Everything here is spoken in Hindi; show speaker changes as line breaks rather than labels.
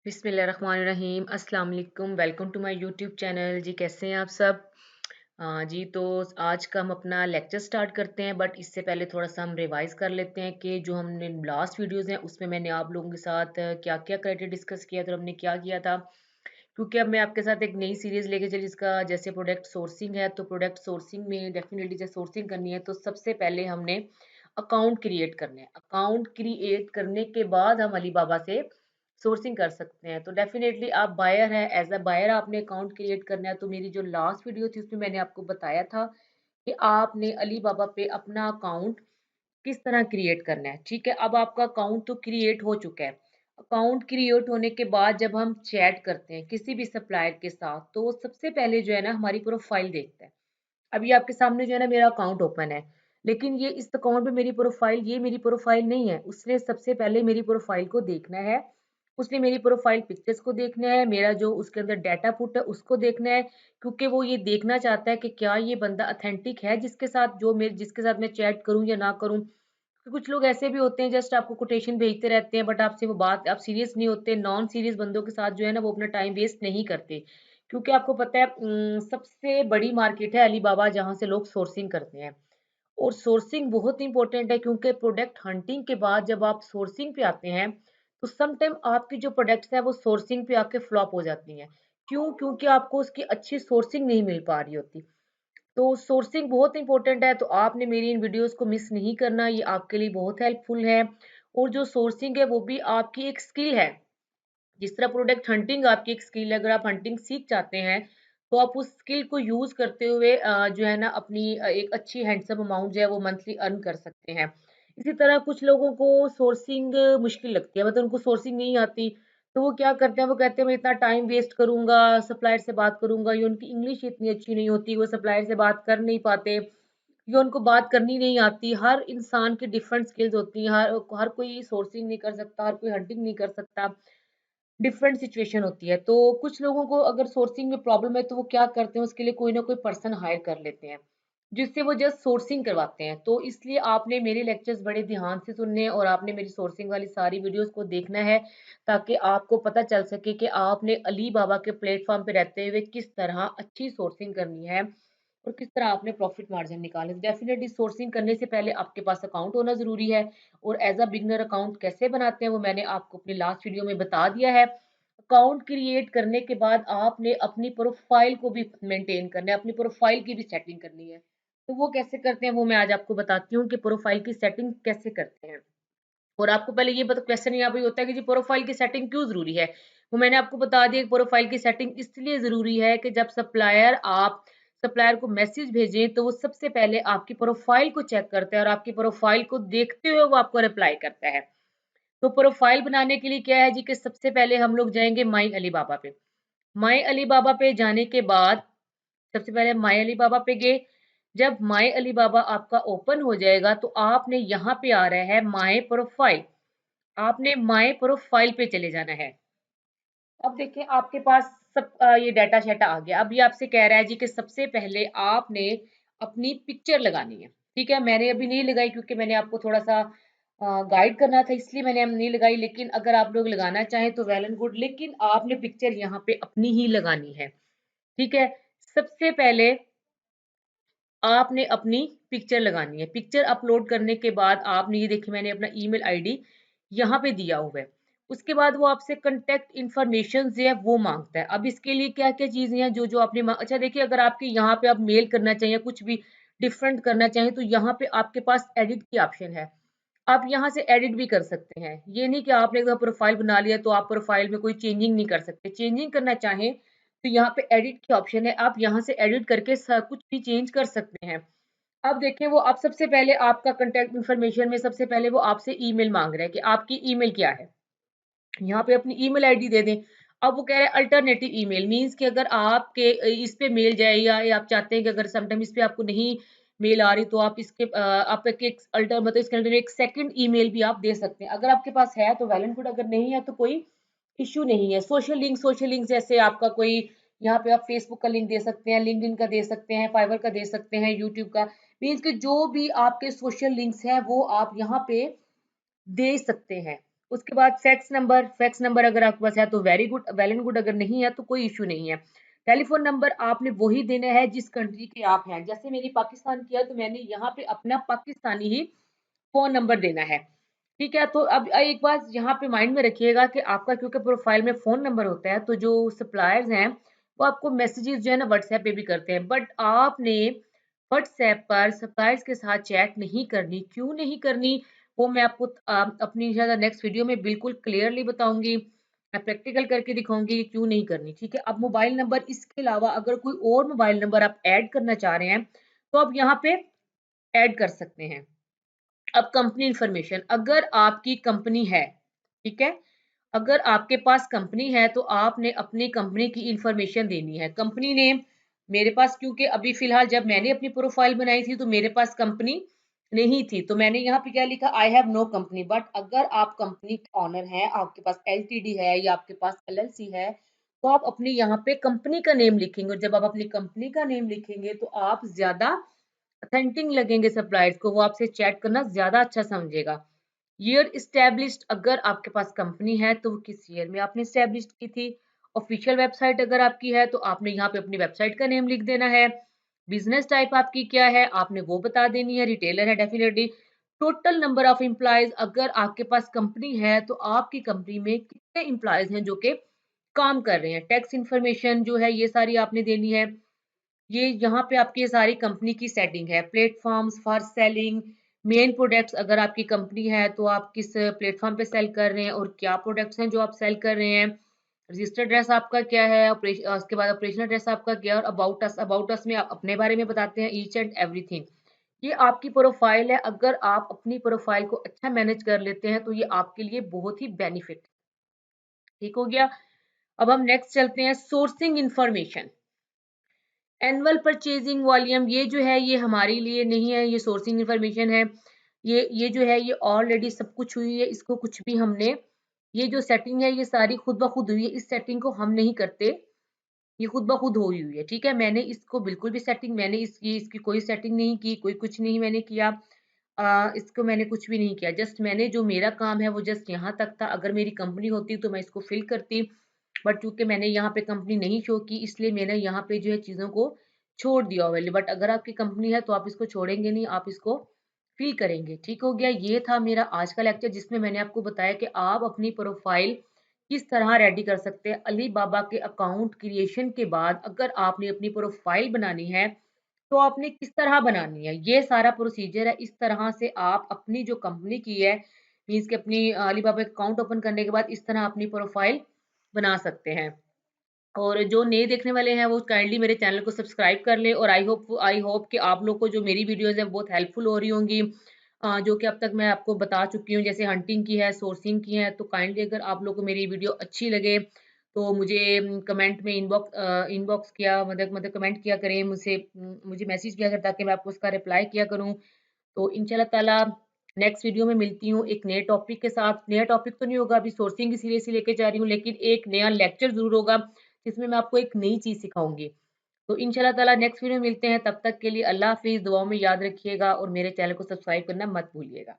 बिस्मिल्लाहिर्रहमानिर्रहीम अस्सलाम वालेकुम। Welcome to my YouTube channel. जी कैसे हैं आप सब? जी तो आज का हम अपना लेक्चर स्टार्ट करते हैं, बट इससे पहले थोड़ा सा हम रिवाइज कर लेते हैं कि जो हमने लास्ट वीडियोस हैं उसमें मैंने आप लोगों के साथ क्या क्या क्राइटेरिया डिस्कस किया था और हमने क्या किया था। क्योंकि अब मैं आपके साथ एक नई सीरीज लेके चली जिसका जैसे प्रोडक्ट सोर्सिंग है, तो प्रोडक्ट सोर्सिंग में डेफिनेटली जब सोर्सिंग करनी है तो सबसे पहले हमने अकाउंट क्रिएट करने हैं। अकाउंट क्रिएट करने के बाद हम अलीबाबा से सोर्सिंग कर सकते हैं। तो डेफिनेटली आप बायर हैं, एज अ बायर आपने अकाउंट क्रिएट करना है। तो मेरी जो लास्ट वीडियो थी उसमें मैंने आपको बताया था कि आपने अलीबाबा पे अपना अकाउंट किस तरह क्रिएट करना है। ठीक है, अब आपका अकाउंट तो क्रिएट हो चुका है। अकाउंट क्रिएट होने के बाद जब हम चैट करते हैं किसी भी सप्लायर के साथ, तो वो सबसे पहले जो है ना हमारी प्रोफाइल देखता है। अभी आपके सामने जो है ना मेरा अकाउंट ओपन है, लेकिन ये इस अकाउंट में मेरी प्रोफाइल, ये मेरी प्रोफाइल नहीं है। उसने सबसे पहले मेरी प्रोफाइल को देखना है। उसने मेरी प्रोफाइल पिक्चर्स को देखना है, मेरा जो उसके अंदर डाटा पुट है उसको देखना है, क्योंकि वो ये देखना चाहता है कि क्या ये बंदा अथेंटिक है जिसके साथ जिसके साथ मैं चैट करूं या ना करूं। तो कुछ लोग ऐसे भी होते हैं जस्ट आपको कोटेशन भेजते रहते हैं, बट आपसे वो बात आप सीरियस नहीं होते। नॉन सीरियस बंदों के साथ जो है ना वो अपना टाइम वेस्ट नहीं करते, क्योंकि आपको पता है सबसे बड़ी मार्केट है अलीबाबा जहाँ से लोग सोर्सिंग करते हैं। और सोर्सिंग बहुत इंपॉर्टेंट है, क्योंकि प्रोडक्ट हंटिंग के बाद जब आप सोर्सिंग पे आते हैं तो सम टाइम आपकी जो प्रोडक्ट्स है वो सोर्सिंग पे आके फ्लॉप हो जाती हैं। क्यों? क्योंकि आपको उसकी अच्छी सोर्सिंग नहीं मिल पा रही होती। तो सोर्सिंग बहुत इंपॉर्टेंट है, तो आपने मेरी इन वीडियोस को मिस नहीं करना, ये आपके लिए बहुत हेल्पफुल है। और जो सोर्सिंग है वो भी आपकी एक स्किल है। जिस तरह प्रोडक्ट हंटिंग आपकी एक स्किल है, अगर आप हंटिंग सीख जाते हैं तो आप उस स्किल को यूज करते हुए जो है ना अपनी एक अच्छी हैंडसम अमाउंट जो है वो मंथली अर्न कर सकते हैं। इसी तरह कुछ लोगों को सोर्सिंग मुश्किल लगती है, मतलब उनको सोर्सिंग नहीं आती, तो वो क्या करते हैं, वो कहते हैं मैं इतना टाइम वेस्ट करूंगा, सप्लायर से बात करूंगा, या उनकी इंग्लिश इतनी अच्छी नहीं होती, वो सप्लायर से बात कर नहीं पाते, या उनको बात करनी नहीं आती। हर इंसान की डिफरेंट स्किल्स होती हैं, हर हर कोई सोर्सिंग नहीं कर सकता, हर कोई हंटिंग नहीं कर सकता, डिफरेंट सिचुएशन होती है। तो कुछ लोगों को अगर सोर्सिंग में प्रॉब्लम है तो वो क्या करते हैं, उसके लिए कोई ना कोई पर्सन हायर कर लेते हैं जिससे वो जस्ट सोर्सिंग करवाते हैं। तो इसलिए आपने मेरे लेक्चर्स बड़े ध्यान से सुनने हैं और आपने मेरी सोर्सिंग वाली सारी वीडियोस को देखना है, ताकि आपको पता चल सके कि आपने अली बाबा के प्लेटफॉर्म पे रहते हुए किस तरह अच्छी सोर्सिंग करनी है और किस तरह आपने प्रॉफिट मार्जिन निकाले। डेफिनेटली सोर्सिंग करने से पहले आपके पास अकाउंट होना जरूरी है, और एज अ बिगनर अकाउंट कैसे बनाते हैं वो मैंने आपको अपनी लास्ट वीडियो में बता दिया है। अकाउंट क्रिएट करने के बाद आपने अपनी प्रोफाइल को भी मेंटेन करना है, अपनी प्रोफाइल की भी सेटिंग करनी है। तो वो कैसे करते हैं वो मैं आज आपको बताती हूँ कि प्रोफाइल की सेटिंग कैसे करते हैं। और आपको पहले ये बता, क्वेश्चन यहाँ पे होता है कि जी प्रोफाइल की सेटिंग क्यों जरूरी है। वो मैंने आपको बता दिया, प्रोफाइल की सेटिंग इसलिए जरूरी है कि जब सप्लायर को मैसेज भेजें तो वो सबसे पहले आपकी प्रोफाइल को चेक करता है, और आपकी प्रोफाइल को देखते हुए वो आपको रिप्लाई करता है। तो प्रोफाइल बनाने के लिए क्या है जी कि सबसे पहले हम लोग जाएंगे माई अलीबाबा पे। माई अलीबाबा पे जाने के बाद सबसे पहले माई अलीबाबा पे गए। जब माई अलीबाबा आपका ओपन हो जाएगा तो आपने यहाँ पे आ रहा है माई प्रोफाइल, आपने माई प्रोफाइल पे चले जाना है। अब देखिए आपके पास ये डाटा शेटा आ गया। अब ये आपसे कह रहा है जी कि सबसे पहले आपने अपनी पिक्चर लगानी है। ठीक है, मैंने अभी नहीं लगाई क्योंकि मैंने आपको थोड़ा सा गाइड करना था, इसलिए मैंने नहीं लगाई। लेकिन अगर आप लोग लगाना चाहें तो वेल एंड गुड, लेकिन आपने पिक्चर यहाँ पे अपनी ही लगानी है। ठीक है, सबसे पहले आपने अपनी पिक्चर लगानी है। पिक्चर अपलोड करने के बाद आपने ये देखिए मैंने अपना ईमेल आईडी यहाँ पे दिया हुआ है। उसके बाद वो आपसे कांटेक्ट इन्फॉर्मेशन जो है वो मांगता है। अब इसके लिए क्या क्या चीजें हैं जो जो आपने अच्छा देखिए, अगर आपके यहाँ पे आप मेल करना चाहिए, कुछ भी डिफरेंट करना चाहें, तो यहाँ पे आपके पास एडिट की ऑप्शन है। आप यहाँ से एडिट भी कर सकते हैं। ये नहीं कि आपने एक प्रोफाइल बना लिया तो आप प्रोफाइल में कोई चेंजिंग नहीं कर सकते। चेंजिंग करना चाहें तो यहाँ पे एडिट की ऑप्शन है, आप यहाँ से एडिट करके कुछ भी चेंज कर सकते हैं। अब देखिए वो आप सबसे पहले आपका कांटेक्ट इन्फॉर्मेशन में सबसे पहले वो आपसे ईमेल मांग रहा है कि आपकी ईमेल क्या है। यहाँ पे अपनी ईमेल आईडी दे दें। अब वो कह रहे हैं अल्टरनेटिव ईमेल, मींस कि अगर आपके इस पे मेल जाए, या आप चाहते हैं कि अगर समटाइम इस पे आपको नहीं मेल आ रही तो आप आप एक अल्टर मतलब इसके अंदर एक सेकंड ईमेल भी आप दे सकते हैं। अगर आपके पास है तो वेल एंड गुड, अगर नहीं है तो कोई इश्यू नहीं है। सोशल लिंक जैसे आपका कोई, यहाँ पे आप फेसबुक का लिंक दे सकते हैं, लिंक्डइन का दे सकते हैं, फाइवर का दे सकते हैं, यूट्यूब का, मीन्स कि जो भी आपके सोशल लिंक्स हैं वो आप यहाँ पे दे सकते हैं। उसके बाद फैक्स नंबर अगर आपके पास है तो very good, well and good, अगर नहीं है तो कोई इश्यू नहीं है। टेलीफोन नंबर आपने वही देना है जिस कंट्री के आप हैं। जैसे मेरी पाकिस्तान की है तो मैंने यहाँ पे अपना पाकिस्तानी ही फ़ोन नंबर देना है, ठीक है? तो अब एक बात यहाँ पे माइंड में रखिएगा कि आपका क्योंकि प्रोफ़ाइल में फ़ोन नंबर होता है, तो जो सप्लायर्स हैं, वो आपको मैसेजेस जो है ना व्हाट्सएप पे भी करते हैं। बट आपने व्हाट्सएप पर सप्लायर्स के साथ चैट नहीं करनी। क्यों नहीं करनी? वो मैं आपको अपनी इंशाल्लाह नेक्स्ट वीडियो में बिल्कुल क्लियरली बताऊँगी। मैं प्रैक्टिकल करके दिखाऊँगी कि क्यों नहीं करनी, ठीक है? अब मोबाइल नंबर इसके अलावा अगर कोई और मोबाइल नंबर आप ऐड करना चाह रहे हैं, तो आप यहाँ पे ऐड कर सकते हैं। अब कंपनी इन्फॉर्मेशन, अगर आपकी कंपनी है, ठीक है? अगर आपके पास कंपनी है तो आपने अपनी कंपनी की इन्फॉर्मेशन देनी है। कंपनी नेम मेरे पास, क्योंकि अभी फ़िलहाल जब मैंने अपनी प्रोफ़ाइल बनाई थी तो मेरे पास कंपनी नहीं थी, तो मैंने यहाँ पे क्या लिखा, I have no company. But अगर आप कंपनी ओनर हैं, आपके पास एलटीडी है या आपके पास एलएलसी है, तो आप अपनी यहाँ पे कंपनी का नेम लिखेंगे, और जब आप अपनी कंपनी का नेम लिखेंगे तो आप ज़्यादा ऑथेंटिक लगेंगे सप्लायर्स को, वो आपसे चैट करना ज़्यादा अच्छा समझेगा। ईयर इस्टैब्लिश्ड, अगर आपके पास कंपनी है तो वो किस ईयर में आपने इस्टैब्लिश्ड की थी। ऑफिशियल वेबसाइट अगर आपकी है तो आपने यहाँ पे अपनी वेबसाइट का नेम लिख देना है। बिजनेस टाइप आपकी क्या है आपने वो बता देनी है, रिटेलर है definitely. Total number of employees, अगर आपके पास कंपनी है तो आपकी कंपनी में कितने एम्प्लॉयज हैं जो कि काम कर रहे हैं। टैक्स इन्फॉर्मेशन जो है ये सारी आपने देनी है। ये यहाँ पे आपकी ये सारी कंपनी की सेटिंग है। Platforms for selling main products, अगर आपकी कंपनी है तो आप किस प्लेटफॉर्म पे सेल कर रहे हैं और क्या प्रोडक्ट्स हैं जो आप सेल कर रहे हैं। रजिस्टर्ड एड्रेस आपका क्या है, उसके बाद ऑपरेशनल एड्रेस आपका क्या है, और अबाउट अस में आप अपने बारे में बताते हैं ईच एंड एवरीथिंग। ये आपकी प्रोफाइल है। अगर आप अपनी प्रोफाइल को अच्छा मैनेज कर लेते हैं तो ये आपके लिए बहुत ही बेनिफिट, ठीक हो गया। अब हम नेक्स्ट चलते हैं, sourcing information. Annual purchasing volume, ये जो है ये हमारे लिए नहीं है, ये सोर्सिंग इंफॉर्मेशन है। ये जो है ये ऑलरेडी सब कुछ हुई है, इसको कुछ भी हमने, ये जो सेटिंग है ये सारी खुद ब खुद हुई है। इस सेटिंग को हम नहीं करते, ये खुद ब खुद हुई हुई है, ठीक है? मैंने इसको बिल्कुल भी सेटिंग, मैंने इसकी कोई सेटिंग नहीं की, कोई कुछ नहीं मैंने किया। इसको मैंने कुछ भी नहीं किया, जस्ट मैंने जो मेरा काम है वो जस्ट यहाँ तक था। अगर मेरी कंपनी होती तो मैं इसको फिल करती, बट चूंकि मैंने यहाँ पे कंपनी नहीं शो की इसलिए मैंने यहाँ पे जो है चीज़ों को छोड़ दिया अवेलेबल। बट अगर आपकी कंपनी है तो आप इसको छोड़ेंगे नहीं, आप इसको फिल करेंगे, ठीक हो गया। ये था मेरा आज का लेक्चर जिसमें मैंने आपको बताया कि आप अपनी प्रोफाइल किस तरह रेडी कर सकते हैं। अली बाबा के अकाउंट क्रिएशन के बाद अगर आपने अपनी प्रोफाइल बनानी है तो आपने किस तरह बनानी है, ये सारा प्रोसीजर है। इस तरह से आप अपनी जो कंपनी की है, मीन्स कि अपनी अलीबाबा अकाउंट ओपन करने के बाद इस तरह अपनी प्रोफाइल बना सकते हैं। और जो नए देखने वाले हैं वो काइंडली मेरे चैनल को सब्सक्राइब कर लें, और आई होप कि आप लोग को जो मेरी वीडियोस हैं बहुत हेल्पफुल हो रही होंगी। जो कि अब तक मैं आपको बता चुकी हूँ, जैसे हंटिंग की है, सोर्सिंग की है। तो काइंडली अगर आप लोग को मेरी वीडियो अच्छी लगे तो मुझे कमेंट में इनबॉक्स किया मतलब कमेंट किया करें, मुझे मैसेज किया करें ताकि मैं आपको उसका रिप्लाई किया करूँ। तो इंशाल्लाह ताला नेक्स्ट वीडियो में मिलती हूँ एक नए टॉपिक के साथ। नया टॉपिक तो नहीं होगा, अभी सोर्सिंग की सीरीज ही लेके जा रही हूँ, लेकिन एक नया लेक्चर ज़रूर होगा जिसमें मैं आपको एक नई चीज़ सिखाऊँगी। तो इंशाल्लाह ताला नेक्स्ट वीडियो में मिलते हैं, तब तक के लिए अल्लाह हाफ़िज़। दुआओं में याद रखिएगा और मेरे चैनल को सब्सक्राइब करना मत भूलिएगा।